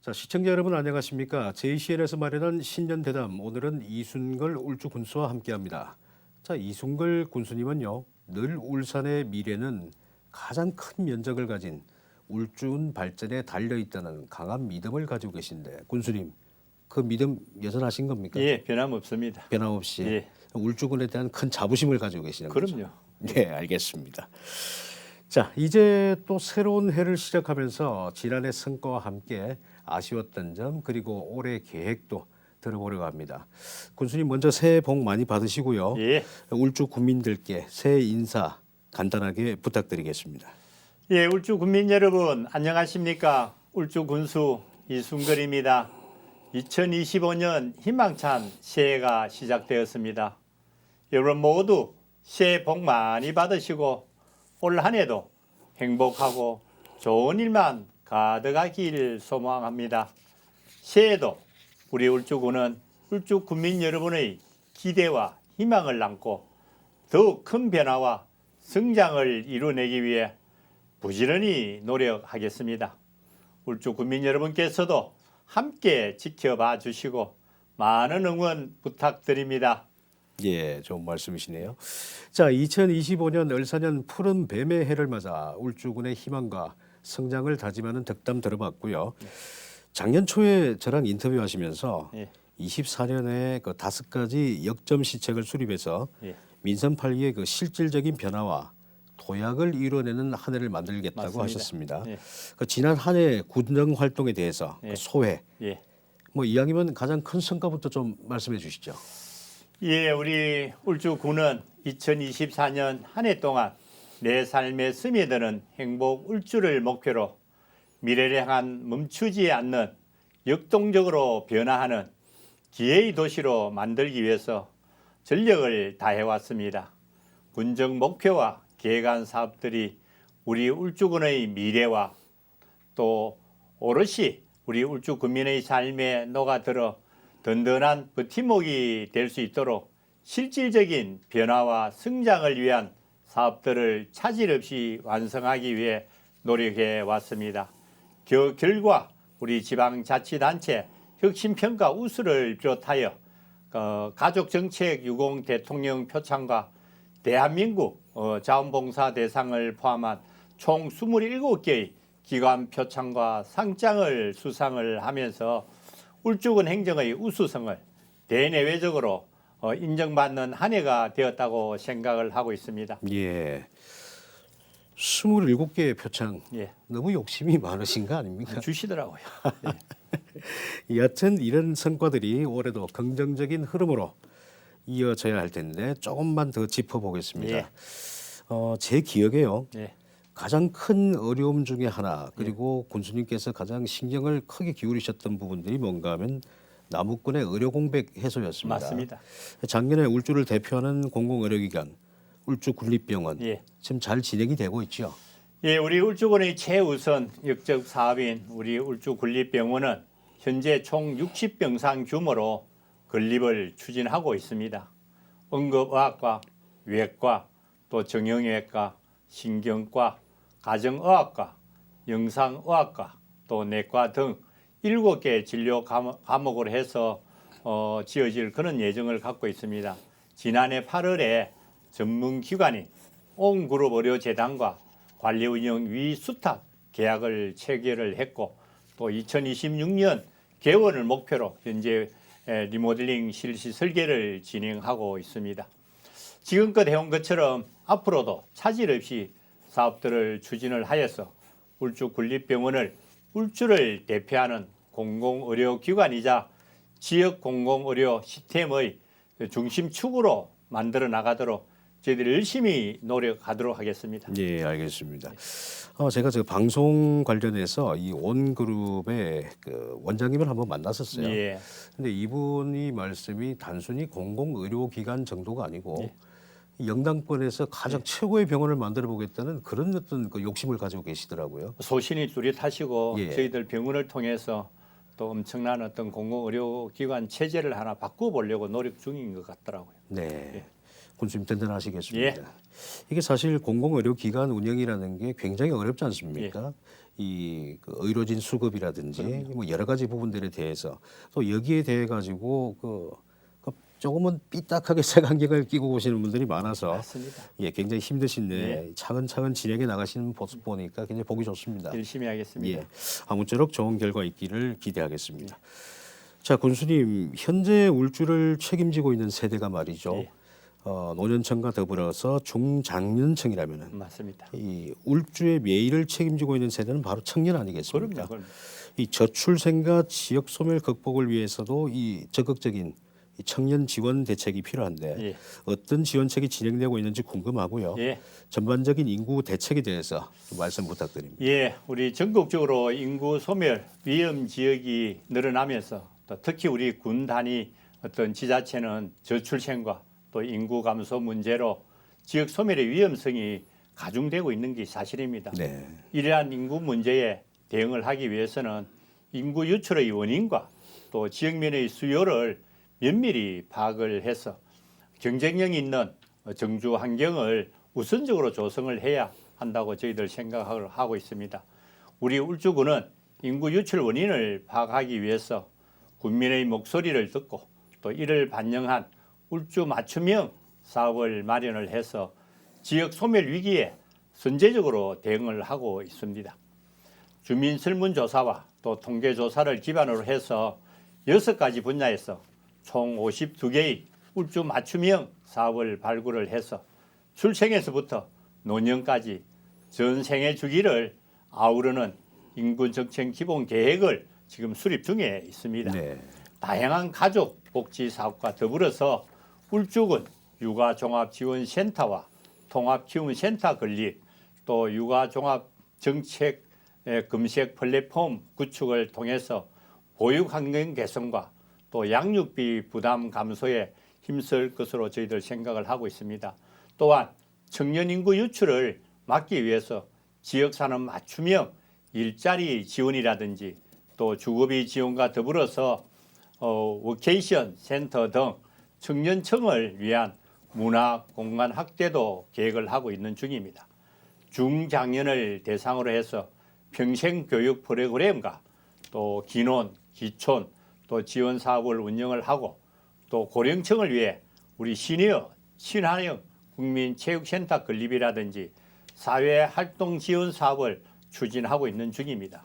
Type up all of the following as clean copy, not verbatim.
자, 시청자 여러분 안녕하십니까? JCN에서 마련한 신년 대담, 오늘은 이순걸 울주 군수와 함께합니다. 자, 이순걸 군수님은요, 늘 울산의 미래는 가장 큰 면적을 가진 울주군 발전에 달려 있다는 강한 믿음을 가지고 계신데, 군수님, 그 믿음 여전하신 겁니까? 예, 변함없습니다. 변함없이 예. 울주군에 대한 큰 자부심을 가지고 계시는 거죠? 그럼요. 네, 알겠습니다. 자, 이제 또 새로운 해를 시작하면서 지난해 성과와 함께 아쉬웠던 점 그리고 올해 계획도 들어보려고 합니다. 군수님 먼저 새해 복 많이 받으시고요. 예. 울주 국민들께 새해 인사 간단하게 부탁드리겠습니다. 예, 울주 군민 여러분 안녕하십니까? 울주 군수 이순걸입니다. 2025년 희망찬 새해가 시작되었습니다. 여러분 모두 새해 복 많이 받으시고 올 한 해도 행복하고 좋은 일만 가득하길 소망합니다. 새해도 우리 울주군은 울주 군민 여러분의 기대와 희망을 안고 더욱 큰 변화와 성장을 이루어내기 위해 부지런히 노력하겠습니다. 울주 군민 여러분께서도 함께 지켜봐 주시고 많은 응원 부탁드립니다. 예, 좋은 말씀이시네요. 자, 2025년 을사년 푸른 뱀의 해를 맞아 울주군의 희망과 성장을 다짐하는 덕담 들어봤고요. 작년 초에 저랑 인터뷰하시면서 예. 24년에 그 5가지 역점 시책을 수립해서 예. 민선 8기의 그 실질적인 변화와 도약을 이뤄내는 한 해를 만들겠다고 맞습니다. 하셨습니다. 예. 그 지난 한 해 군정 활동에 대해서 예. 그 소회, 예. 뭐 이왕이면 가장 큰 성과부터 좀 말씀해 주시죠. 예, 우리 울주군은 2024년 한 해 동안 내 삶에 스며드는 행복 울주를 목표로 미래를 향한 멈추지 않는 역동적으로 변화하는 기회의 도시로 만들기 위해서 전력을 다해왔습니다. 군정 목표와 계획한 사업들이 우리 울주군의 미래와 또 오롯이 우리 울주 군민의 삶에 녹아들어 든든한 버팀목이 될 수 있도록 실질적인 변화와 성장을 위한 사업들을 차질 없이 완성하기 위해 노력해 왔습니다. 그 결과 우리 지방자치단체 혁신평가 우수를 비롯하여 가족정책 유공 대통령 표창과 대한민국 자원봉사 대상을 포함한 총 27개의 기관 표창과 상장을 수상을 하면서 울주군 행정의 우수성을 대내외적으로 인정받는 한 해가 되었다고 생각을 하고 있습니다. 예. 27개의 표창. 예. 너무 욕심이 많으신 거 아닙니까? 주시더라고요. 예. 여튼 이런 성과들이 올해도 긍정적인 흐름으로 이어져야 할 텐데 조금만 더 짚어보겠습니다. 예. 제 기억에요. 예. 가장 큰 어려움 중에 하나 그리고 군수님께서 가장 신경을 크게 기울이셨던 부분들이 뭔가 하면 남우권의 의료 공백 해소였습니다. 맞습니다. 작년에 울주를 대표하는 공공의료기관 울주군립병원 예. 지금 잘 진행이 되고 있죠. 예, 우리 울주군의 최우선 역적 사업인 우리 울주군립병원은 현재 총 60병상 규모로 건립을 추진하고 있습니다. 응급의학과, 외과, 또 정형외과, 신경과, 가정의학과, 영상의학과, 또 내과 등 7개 진료 과목을 해서 지어질 그런 예정을 갖고 있습니다. 지난해 8월에 전문기관인 옹그룹 의료재단과 관리운영 위수탁 계약을 체결을 했고 또 2026년 개원을 목표로 현재 리모델링 실시 설계를 진행하고 있습니다. 지금껏 해온 것처럼 앞으로도 차질 없이 사업들을 추진을 하여서 울주군립병원을 울주를 대표하는 공공의료기관이자 지역 공공의료 시스템의 중심축으로 만들어 나가도록 저희들이 열심히 노력하도록 하겠습니다. 예, 알겠습니다. 제가 저 방송 관련해서 이 온그룹의 그 원장님을 한번 만났었어요. 예. 근데 이분이 말씀이 단순히 공공의료기관 정도가 아니고 영당권에서 가장 최고의 병원을 만들어 보겠다는 그런 어떤 그 욕심을 가지고 계시더라고요. 소신이 뚜렷하시고 예. 저희들 병원을 통해서 또 엄청난 어떤 공공의료기관 체제를 하나 바꿔보려고 노력 중인 것 같더라고요. 네. 군수님 든든하시겠습니다. 예. 이게 사실 공공의료기관 운영이라는 게 굉장히 어렵지 않습니까? 이그 의료진 수급이라든지 뭐 여러 가지 부분들에 대해서 또 여기에 대해 가지고 그 조금은 삐딱하게 색안경을 끼고 오시는 분들이 많아서 맞습니다. 예, 굉장히 힘드신데 예. 차근차근 진행해 나가시는 모습 보니까 굉장히 보기 좋습니다. 열심히 하겠습니다. 예, 아무쪼록 좋은 결과 있기를 기대하겠습니다. 자, 군수님 현재 울주를 책임지고 있는 세대가 말이죠. 예. 노년층과 더불어서 중장년층이라면은 맞습니다. 이 울주의 매일을 책임지고 있는 세대는 바로 청년 아니겠습니까? 그럼요. 이 저출생과 지역 소멸 극복을 위해서도 이 적극적인 이 청년 지원 대책이 필요한데 예. 어떤 지원책이 진행되고 있는지 궁금하고요. 예. 전반적인 인구 대책에 대해서 좀 말씀 부탁드립니다. 예, 우리 전국적으로 인구 소멸 위험 지역이 늘어나면서 또 특히 우리 군 단위 어떤 지자체는 저출생과 또 인구 감소 문제로 지역 소멸의 위험성이 가중되고 있는 게 사실입니다. 네. 이러한 인구 문제에 대응을 하기 위해서는 인구 유출의 원인과 또 지역민의 수요를 면밀히 파악을 해서 경쟁력 있는 정주 환경을 우선적으로 조성을 해야 한다고 저희들 생각을 하고 있습니다. 우리 울주군은 인구 유출 원인을 파악하기 위해서 군민의 목소리를 듣고 또 이를 반영한 울주 맞춤형 사업을 마련을 해서 지역 소멸 위기에 선제적으로 대응을 하고 있습니다. 주민 설문조사와 또 통계조사를 기반으로 해서 6가지 분야에서 총 52개의 울주 맞춤형 사업을 발굴을 해서 출생에서부터 노년까지 전 생애 주기를 아우르는 인구 정책 기본 계획을 지금 수립 중에 있습니다. 네. 다양한 가족 복지 사업과 더불어서 울주군 육아종합지원센터와 통합키움센터 건립, 또 육아종합 정책 검색 플랫폼 구축을 통해서 보육 환경 개선과 또 양육비 부담 감소에 힘쓸 것으로 저희들 생각을 하고 있습니다. 또한 청년 인구 유출을 막기 위해서 지역산업 맞춤형 일자리 지원이라든지 또 주거비 지원과 더불어서 워케이션 센터 등 청년층을 위한 문화 공간 확대도 계획을 하고 있는 중입니다. 중장년을 대상으로 해서 평생교육 프로그램과 또 기논, 기촌, 또 지원 사업을 운영을 하고 또 고령층을 위해 우리 시니어, 친환경 국민체육센터 건립이라든지 사회활동 지원 사업을 추진하고 있는 중입니다.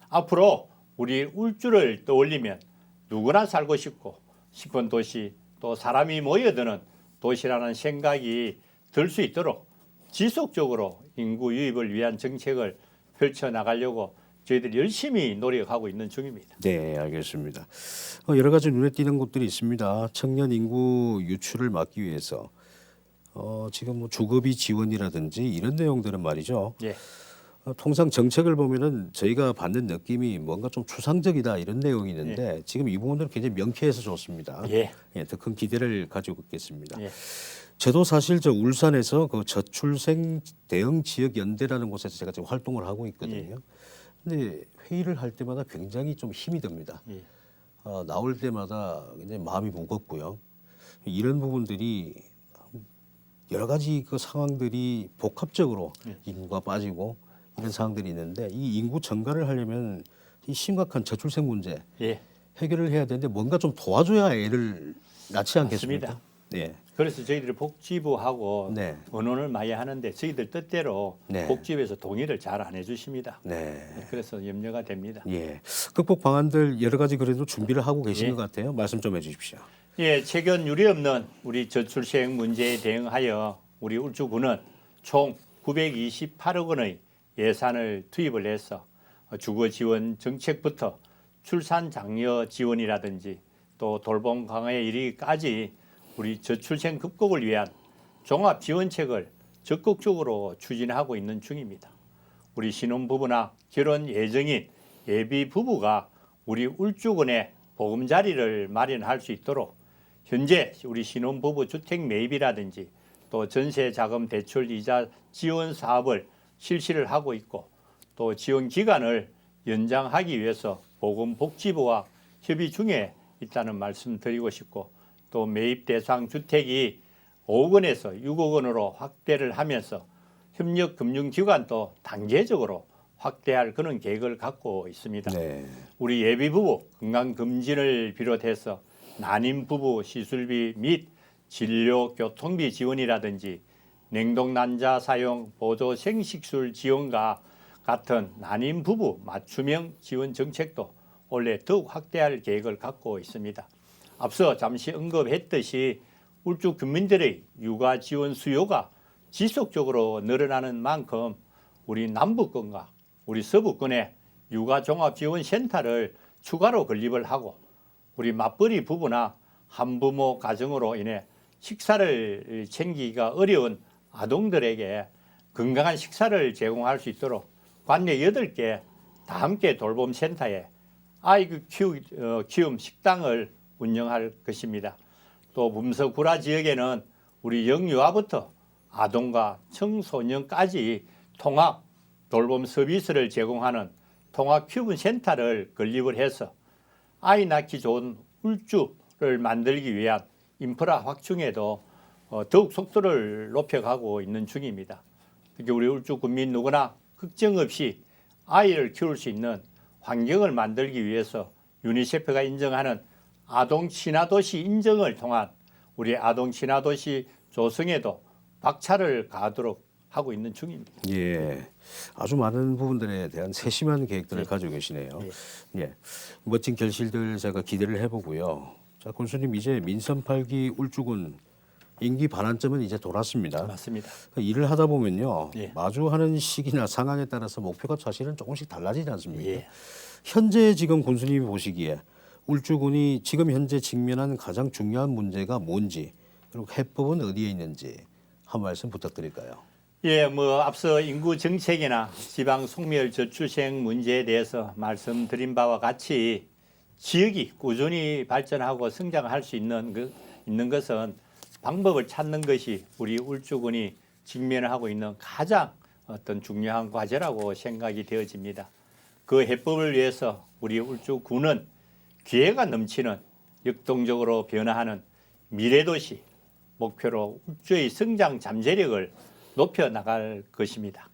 앞으로 우리 울주를 떠올리면 누구나 살고 싶고 싶은 도시, 또 사람이 모여드는 도시라는 생각이 들 수 있도록 지속적으로 인구 유입을 위한 정책을 펼쳐나가려고 저희들이 열심히 노력하고 있는 중입니다. 네, 알겠습니다. 여러 가지 눈에 띄는 곳들이 있습니다. 청년 인구 유출을 막기 위해서 지금 뭐 주거비 지원이라든지 이런 내용들은 말이죠. 예, 통상 정책을 보면은 저희가 받는 느낌이 뭔가 좀 추상적이다 이런 내용이 있는데 지금 이 부분들은 굉장히 명쾌해서 좋습니다. 예, 더 큰 기대를 가지고 있겠습니다. 예. 저도 사실 저 울산에서 그 저출생 대응 지역 연대라는 곳에서 제가 지금 활동을 하고 있거든요. 근데 회의를 할 때마다 굉장히 좀 힘이 듭니다. 예. 나올 때마다 굉장히 마음이 무겁고요. 이런 부분들이 여러 가지 그 상황들이 복합적으로 인구가 빠지고 이런 상황들이 있는데 이 인구 증가를 하려면 이 심각한 저출생 문제 예. 해결을 해야 되는데 뭔가 좀 도와줘야 애를 낳지 않겠습니까? 맞습니다. 네. 그래서 저희들이 복지부하고 네. 의논을 많이 하는데 저희들 뜻대로 네. 복지부에서 동의를 잘 안 해주십니다. 네. 그래서 염려가 됩니다. 예. 극복 방안들 여러 가지 그래도 준비를 하고 계신 예. 것 같아요. 말씀 좀 해주십시오. 예, 최근 유례없는 우리 저출생 문제에 대응하여 우리 울주군은 총 928억 원의 예산을 투입을 해서 주거 지원 정책부터 출산 장려 지원이라든지 또 돌봄 강화에 이르기까지 우리 저출생 극복을 위한 종합 지원책을 적극적으로 추진하고 있는 중입니다. 우리 신혼부부나 결혼 예정인 예비 부부가 우리 울주군에 보금자리를 마련할 수 있도록 현재 우리 신혼부부 주택 매입이라든지 또 전세 자금 대출 이자 지원 사업을 실시를 하고 있고 또 지원 기간을 연장하기 위해서 보건복지부와 협의 중에 있다는 말씀 드리고 싶고 또 매입 대상 주택이 5억 원에서 6억 원으로 확대를 하면서 협력 금융기관도 단계적으로 확대할 그런 계획을 갖고 있습니다. 네. 우리 예비부부 건강검진을 비롯해서 난임 부부 시술비 및 진료 교통비 지원이라든지 냉동난자 사용 보조 생식술 지원과 같은 난임 부부 맞춤형 지원 정책도 올해 더욱 확대할 계획을 갖고 있습니다. 앞서 잠시 언급했듯이 울주 국민들의 육아 지원 수요가 지속적으로 늘어나는 만큼 우리 남부권과 우리 서부권에 육아종합지원센터를 추가로 건립을 하고 우리 맞벌이 부부나 한부모 가정으로 인해 식사를 챙기기가 어려운 아동들에게 건강한 식사를 제공할 수 있도록 관내 8개 다 함께 돌봄센터에 아이 키움 식당을 운영할 것입니다. 또 범서구라 지역에는 우리 영유아부터 아동과 청소년까지 통합 돌봄 서비스를 제공하는 통합 키움센터를 건립을 해서 아이 낳기 좋은 울주를 만들기 위한 인프라 확충에도 더욱 속도를 높여가고 있는 중입니다. 특히 우리 울주 국민 누구나 걱정 없이 아이를 키울 수 있는 환경을 만들기 위해서 유니세프가 인정하는 아동 친화도시 인정을 통한 우리 아동 친화도시 조성에도 박차를 가하도록 하고 있는 중입니다. 예, 아주 많은 부분들에 대한 세심한 계획들을 예. 가지고 계시네요. 예. 예, 멋진 결실들 제가 기대를 해보고요. 자, 군수님 이제 민선 8기 울주군 임기 반환점은 이제 돌았습니다. 맞습니다. 일을 하다 보면요, 예. 마주하는 시기나 상황에 따라서 목표가 사실은 조금씩 달라지지 않습니까? 예. 현재 지금 군수님이 보시기에 울주군이 지금 현재 직면한 가장 중요한 문제가 뭔지 그리고 해법은 어디에 있는지 한 말씀 부탁드릴까요? 예, 앞서 인구 정책이나 지방 속멸 저출생 문제에 대해서 말씀드린 바와 같이 지역이 꾸준히 발전하고 성장할 수 있는 것은 방법을 찾는 것이 우리 울주군이 직면하고 있는 가장 어떤 중요한 과제라고 생각이 되어집니다. 그 해법을 위해서 우리 울주군은 기회가 넘치는 역동적으로 변화하는 미래도시 목표로 울주의 성장 잠재력을 높여 나갈 것입니다.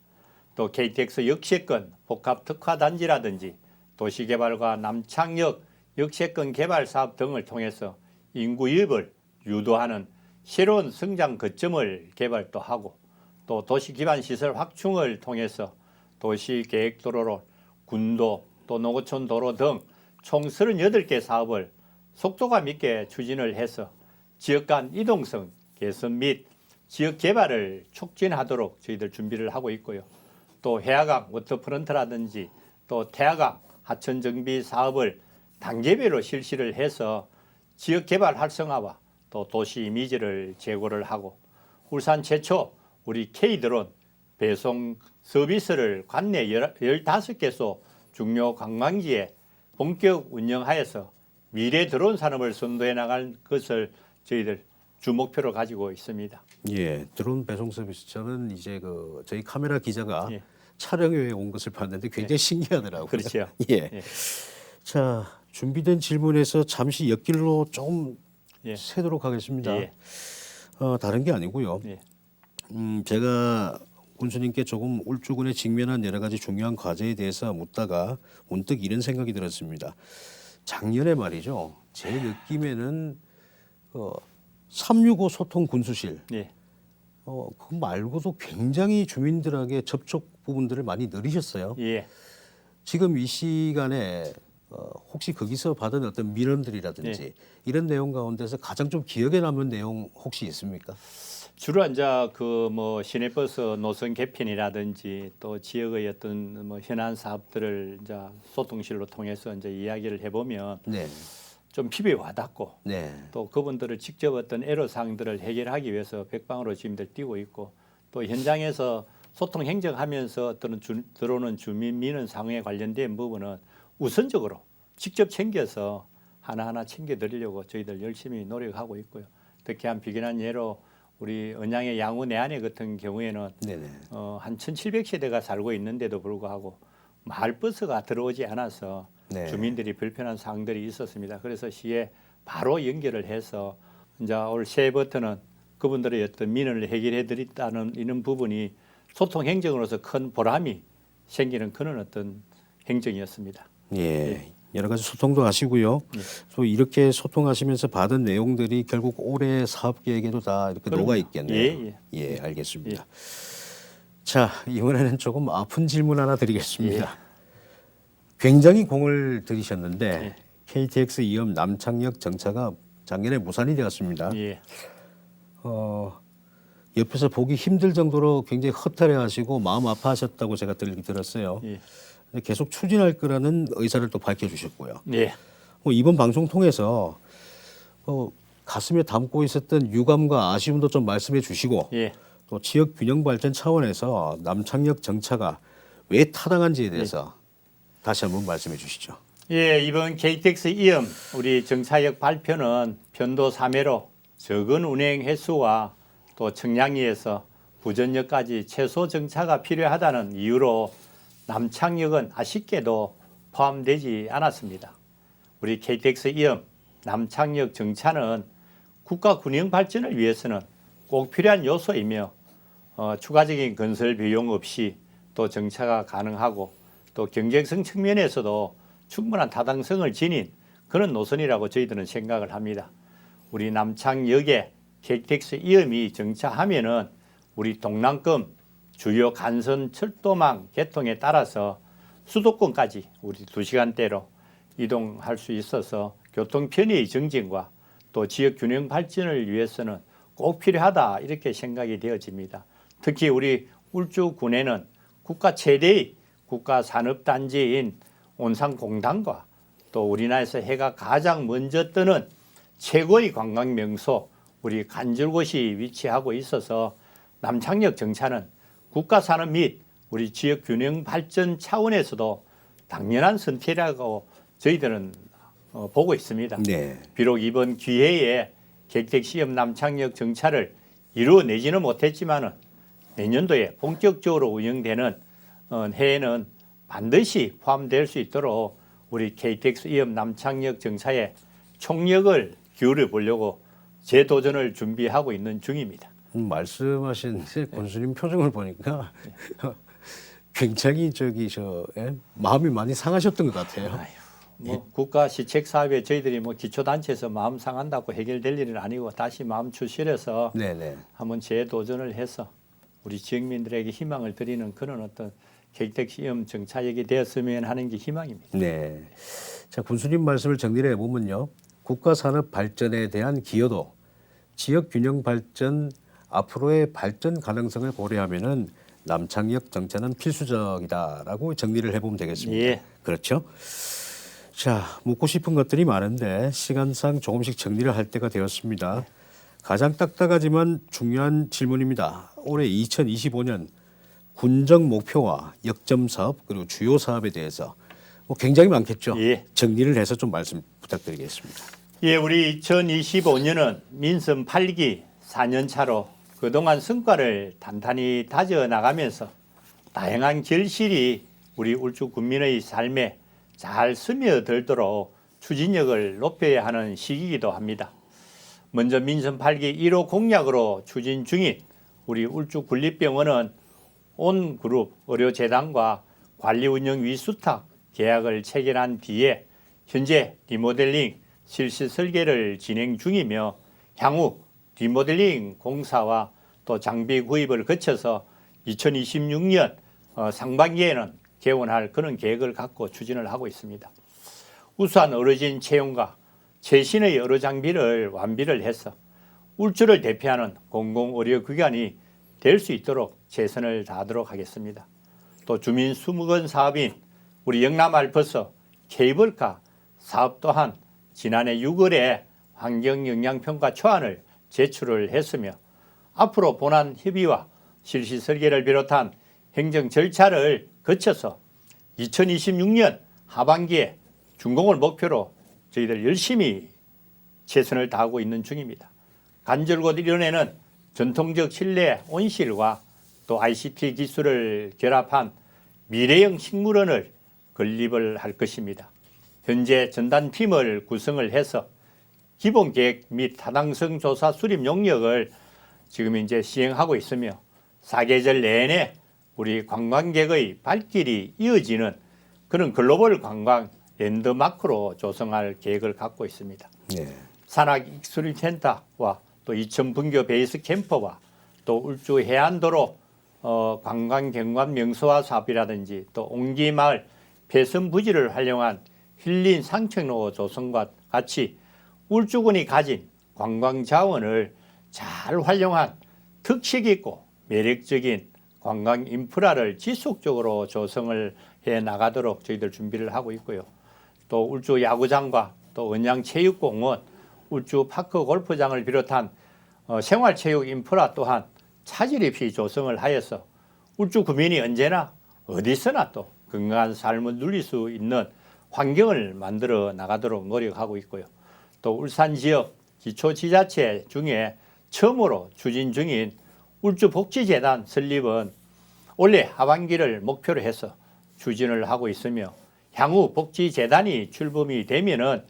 또 KTX 역세권 복합특화단지라든지 도시개발과 남창역 역세권 개발 사업 등을 통해서 인구 유입을 유도하는 새로운 성장 거점을 개발도 하고 또 도시 기반 시설 확충을 통해서 도시 계획도로로 군도 또 농어촌 도로 등 총 38개 사업을 속도감 있게 추진을 해서 지역 간 이동성 개선 및 지역 개발을 촉진하도록 저희들 준비를 하고 있고요. 또 해화강 워터프런트라든지 또 태화강 하천 정비 사업을 단계별로 실시를 해서 지역 개발 활성화와 또 도시 이미지를 제고를 하고 울산 최초 우리 K드론 배송 서비스를 관내 15개소 중요 관광지에 본격 운영하여서 미래 드론 산업을 선도해 나갈 것을 저희들 주목표로 가지고 있습니다. 예, 드론 배송 서비스 저는 이제 저희 카메라 기자가 예. 촬영에 온 것을 봤는데 굉장히 신기하더라고요. 그렇죠. 예. 예. 자, 준비된 질문에서 잠시 옆길로 좀 예. 새도록 하겠습니다. 예. 다른 게 아니고요. 예. 제가 군수님께 조금 울주군에 직면한 여러 가지 중요한 과제에 대해서 묻다가 문득 이런 생각이 들었습니다. 작년에 말이죠. 제 느낌에는 365 소통 군수실 예. 그 말고도 굉장히 주민들에게 접촉 부분들을 많이 늘리셨어요. 예. 지금 이 시간에 혹시 거기서 받은 어떤 민원들이라든지 이런 내용 가운데서 가장 좀 기억에 남는 내용 혹시 있습니까? 주로 이제 시내버스 노선 개편이라든지 또 지역의 어떤 현안 사업들을 이제 소통실로 통해서 이제 이야기를 해보면 네. 좀 피부에 와닿고 네. 또 그분들을 직접 어떤 애로사항들을 해결하기 위해서 백방으로 지금들 뛰고 있고 또 현장에서 소통 행정하면서 들어오는 주민 민원 상황에 관련된 부분은 우선적으로 직접 챙겨서 하나하나 챙겨드리려고 저희들 열심히 노력하고 있고요. 특히 한 비견한 예로 우리 언양의 양우 내안에 같은 경우에는 네네. 한 1,700세대가 살고 있는데도 불구하고 마을버스가 들어오지 않아서 네. 주민들이 불편한 사항들이 있었습니다. 그래서 시에 바로 연결을 해서 이제 올 새해부터는 그분들의 어떤 민원을 해결해 드렸다는 이런 부분이 소통 행정으로서 큰 보람이 생기는 그런 어떤 행정이었습니다. 예. 여러 가지 소통도 하시고요. 예. 또 이렇게 소통하시면서 받은 내용들이 결국 올해 사업 계획에도 다 이렇게 녹아 있겠네요. 예, 예, 알겠습니다. 자, 이번에는 조금 아픈 질문 하나 드리겠습니다. 굉장히 공을 들이셨는데 KTX 이업 남창역 정차가 작년에 무산이 되었습니다. 예. 옆에서 보기 힘들 정도로 굉장히 허탈해하시고 마음 아파하셨다고 제가 들었어요. 예. 근데 계속 추진할 거라는 의사를 또 밝혀주셨고요. 예. 이번 방송 통해서 가슴에 담고 있었던 유감과 아쉬움도 좀 말씀해 주시고 예. 또 지역 균형 발전 차원에서 남창역 정차가 왜 타당한지에 대해서 다시 한번 말씀해 주시죠. 예, 이번 KTX 이음 우리 정차역 발표는 편도 3회로 적은 운행 횟수와 또 청량리에서 부전역까지 최소 정차가 필요하다는 이유로 남창역은 아쉽게도 포함되지 않았습니다. 우리 KTX 이음 남창역 정차는 국가 균형 발전을 위해서는 꼭 필요한 요소이며 추가적인 건설 비용 없이 또 정차가 가능하고 또 경쟁성 측면에서도 충분한 타당성을 지닌 그런 노선이라고 저희들은 생각을 합니다. 우리 남창역에 KTX 이음이 정차하면은 우리 동남권 주요 간선 철도망 개통에 따라서 수도권까지 우리 2시간대로 이동할 수 있어서 교통 편의의 증진과 또 지역 균형 발전을 위해서는 꼭 필요하다 이렇게 생각이 되어집니다. 특히 우리 울주군에는 국가 최대의 국가 산업단지인 온산공단과 또 우리나라에서 해가 가장 먼저 뜨는 최고의 관광 명소 우리 간절곶이 위치하고 있어서 남창역 정차는 국가 산업 및 우리 지역 균형 발전 차원에서도 당연한 선택이라고 저희들은 보고 있습니다. 네. 비록 이번 기회에 KTX 이음 남창역 정차를 이루어내지는 못했지만은 내년도에 본격적으로 운영되는 해에는 반드시 포함될 수 있도록 우리 KTX 이음 남창역 정차에 총력을 기울여 보려고 재도전을 준비하고 있는 중입니다. 말씀하신 권수님 표정을 보니까 굉장히 마음이 많이 상하셨던 것 같아요. 국가 시책 사업에 저희들이 기초단체에서 마음 상한다고 해결될 일은 아니고 다시 마음 추스려서 네네. 한번 재도전을 해서 우리 지역민들에게 희망을 드리는 그런 어떤 KTX 이음 정차역이 되었으면 하는 게 희망입니다. 네. 자, 군수님 말씀을 정리를 해보면요. 국가 산업 발전에 대한 기여도, 지역 균형 발전, 앞으로의 발전 가능성을 고려하면은 남창역 정차는 필수적이다라고 정리를 해보면 되겠습니다. 예. 그렇죠? 자, 묻고 싶은 것들이 많은데 시간상 조금씩 정리를 할 때가 되었습니다. 가장 딱딱하지만 중요한 질문입니다. 올해 2025년 군정 목표와 역점 사업 그리고 주요 사업에 대해서 굉장히 많겠죠. 예. 정리를 해서 좀 말씀 부탁드리겠습니다. 예, 우리 2025년은 민선 8기 4년 차로 그동안 성과를 단단히 다져 나가면서 다양한 결실이 우리 울주 군민의 삶에 잘 스며들도록 추진력을 높여야 하는 시기이기도 합니다. 먼저 민선 8기 1호 공약으로 추진 중인 우리 울주 군립병원은 온그룹 의료재단과 관리운영 위수탁 계약을 체결한 뒤에 현재 리모델링 실시 설계를 진행 중이며 향후 리모델링 공사와 또 장비 구입을 거쳐서 2026년 상반기에는 개원할 그런 계획을 갖고 추진을 하고 있습니다. 우수한 의료진 채용과 최신의 의료 장비를 완비를 해서 울주를 대표하는 공공의료기관이 될 수 있도록 최선을 다하도록 하겠습니다. 또 주민 수목원 사업인 우리 영남알버스 케이블카 사업 또한 지난해 6월에 환경영향평가 초안을 제출을 했으며 앞으로 본안 협의와 실시 설계를 비롯한 행정 절차를 거쳐서 2026년 하반기에 준공을 목표로 저희들 열심히 최선을 다하고 있는 중입니다. 간절곶 일원에는 전통적 실내 온실과 또 ICT 기술을 결합한 미래형 식물원을 건립을 할 것입니다. 현재 전담팀을 구성을 해서 기본 계획 및 타당성 조사 수립 용역을 지금 이제 시행하고 있으며 사계절 내내 우리 관광객의 발길이 이어지는 그런 글로벌 관광 랜드마크로 조성할 계획을 갖고 있습니다. 네. 산악익술센터와 또 이천 분교 베이스 캠프와 또 울주 해안도로 관광경관 명소화 사업이라든지 또 옹기마을 폐선 부지를 활용한 힐링 산책로 조성과 같이 울주군이 가진 관광 자원을 잘 활용한 특색 있고 매력적인 관광 인프라를 지속적으로 조성을 해 나가도록 저희들 준비를 하고 있고요. 또 울주 야구장과 또 은양체육공원, 울주 파크 골프장을 비롯한 생활체육 인프라 또한 차질 없이 조성을 하여서 울주 구민이 언제나 어디서나 또 건강한 삶을 누릴 수 있는 환경을 만들어 나가도록 노력하고 있고요. 또 울산 지역 기초지자체 중에 처음으로 추진 중인 울주복지재단 설립은 올해 하반기를 목표로 해서 추진을 하고 있으며 향후 복지재단이 출범이 되면은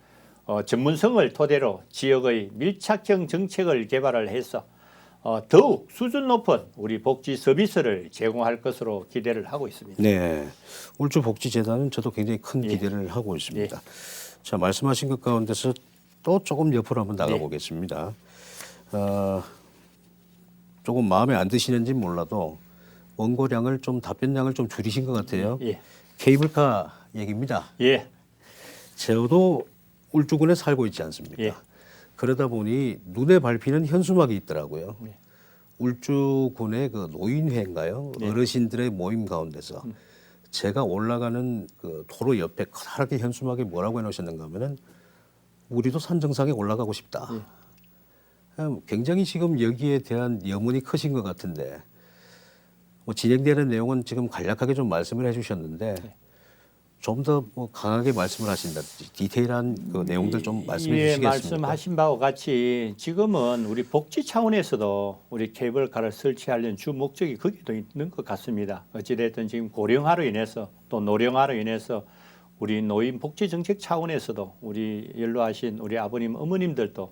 전문성을 토대로 지역의 밀착형 정책을 개발을 해서 더욱 수준 높은 우리 복지 서비스를 제공할 것으로 기대를 하고 있습니다. 네. 울주복지재단은 저도 굉장히 큰 기대를 하고 있습니다. 자, 말씀하신 것 가운데서 또 조금 옆으로 한번 나가보겠습니다. 조금 마음에 안 드시는지 몰라도 원고량을 좀 답변량을 좀 줄이신 것 같아요. 케이블카 얘기입니다. 저도 울주군에 살고 있지 않습니까? 그러다 보니 눈에 밟히는 현수막이 있더라고요. 울주군의 그 노인회인가요? 어르신들의 모임 가운데서 제가 올라가는 그 도로 옆에 커다랗게 현수막에 뭐라고 해놓으셨는가 하면은 우리도 산 정상에 올라가고 싶다. 굉장히 지금 여기에 대한 염원이 크신 것 같은데 뭐 진행되는 내용은 지금 간략하게 좀 말씀을 해주셨는데 좀 더 뭐 강하게 말씀을 하신다든지 디테일한 그 내용들 좀 말씀해 주시겠습니까? 말씀하신 바와 같이 지금은 우리 복지 차원에서도 우리 케이블카를 설치하려는 주 목적이 거기도 있는 것 같습니다. 어찌됐든 지금 고령화로 인해서 또 노령화로 인해서 우리 노인 복지 정책 차원에서도 우리 연로하신 우리 아버님 어머님들도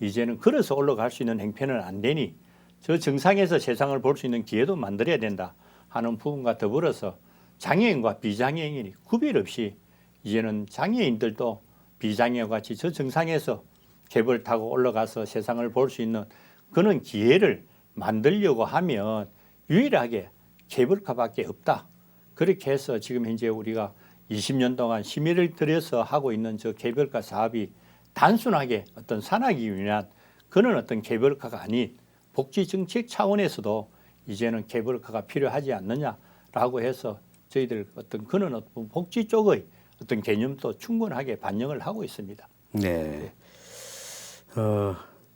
이제는 걸어서 올라갈 수 있는 행편은 안 되니 저 정상에서 세상을 볼 수 있는 기회도 만들어야 된다 하는 부분과 더불어서 장애인과 비장애인이 구별 없이 이제는 장애인들도 비장애인과 같이 저 정상에서 갭을 타고 올라가서 세상을 볼 수 있는 그런 기회를 만들려고 하면 유일하게 케이블카밖에 없다. 그렇게 해서 지금 현재 우리가 20년 동안 심의를 들여서 하고 있는 저 케이블카 사업이 단순하게 어떤 산악이 위한 그런 어떤 케이블카가 아닌 복지정책 차원에서도 이제는 케이블카가 필요하지 않느냐라고 해서 저희들 어떤 그런 어떤 복지 쪽의 어떤 개념도 충분하게 반영을 하고 있습니다. 네.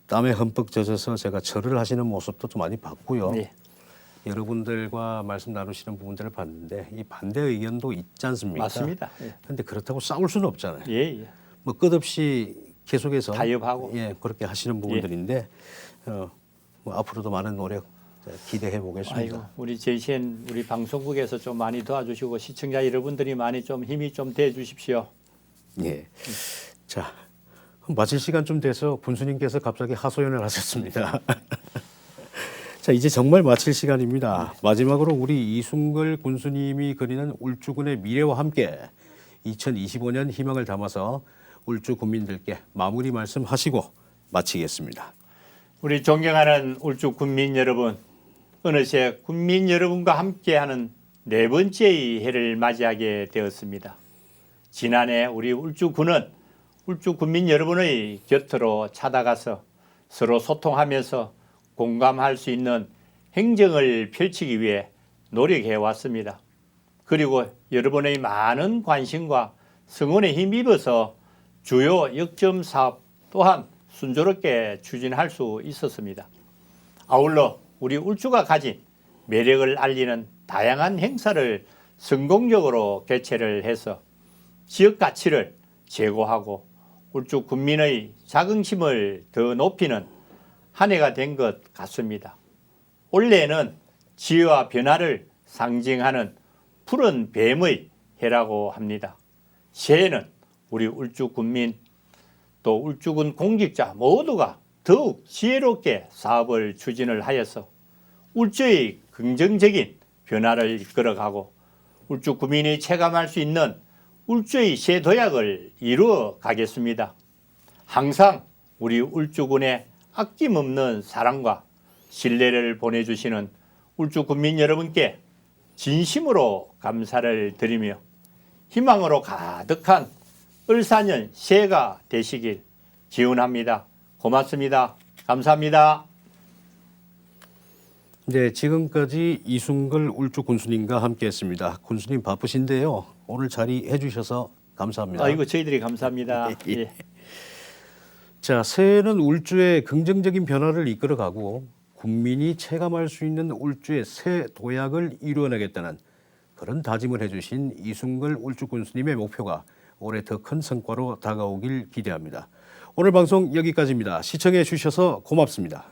땀에 흠뻑 젖어서 제가 절을 하시는 모습도 좀 많이 봤고요. 여러분들과 말씀 나누시는 부분들을 봤는데 이 반대 의견도 있지 않습니까? 맞습니다. 그런데 그렇다고 싸울 수는 없잖아요. 뭐 끝없이 계속해서 타협하고 그렇게 하시는 부분들인데 뭐 앞으로도 많은 노력 기대해 보겠습니다. 우리 JCN 우리 방송국에서 좀 많이 도와주시고 시청자 여러분들이 많이 좀 힘이 좀 돼 주십시오. 자, 마칠 시간쯤 돼서 군수님께서 갑자기 하소연을 하셨습니다. 자, 이제 정말 마칠 시간입니다. 마지막으로 우리 이순걸 군수님이 그리는 울주군의 미래와 함께 2025년 희망을 담아서 울주 국민들께 마무리 말씀하시고 마치겠습니다. 우리 존경하는 울주 군민 여러분, 어느새 군민 여러분과 함께하는 네 번째의 해를 맞이하게 되었습니다. 지난해 우리 울주군은 울주 군민 여러분의 곁으로 찾아가서 서로 소통하면서 공감할 수 있는 행정을 펼치기 위해 노력해 왔습니다. 그리고 여러분의 많은 관심과 성원에 힘입어서 주요 역점 사업 또한 순조롭게 추진할 수 있었습니다. 아울러 우리 울주가 가진 매력을 알리는 다양한 행사를 성공적으로 개최를 해서 지역 가치를 제고하고 울주 군민의 자긍심을 더 높이는 한 해가 된 것 같습니다. 올해는 지혜와 변화를 상징하는 푸른 뱀의 해라고 합니다. 새해는 우리 울주 군민 또 울주군 공직자 모두가 더욱 지혜롭게 사업을 추진을 하여서 울주의 긍정적인 변화를 이끌어가고 울주 구민이 체감할 수 있는 울주의 새 도약을 이루어 가겠습니다. 항상 우리 울주군의 아낌없는 사랑과 신뢰를 보내주시는 울주 군민 여러분께 진심으로 감사를 드리며 희망으로 가득한 을사년 새해가 되시길 기원합니다. 고맙습니다. 감사합니다. 네, 지금까지 이순걸 울주 군수님과 함께했습니다. 군수님 바쁘신데요. 오늘 자리해 주셔서 감사합니다. 아이고 저희들이 감사합니다. 예. 자, 새해는 울주의 긍정적인 변화를 이끌어가고 국민이 체감할 수 있는 울주의 새 도약을 이루어내겠다는 그런 다짐을 해주신 이순걸 울주 군수님의 목표가 올해 더 큰 성과로 다가오길 기대합니다. 오늘 방송 여기까지입니다. 시청해 주셔서 고맙습니다.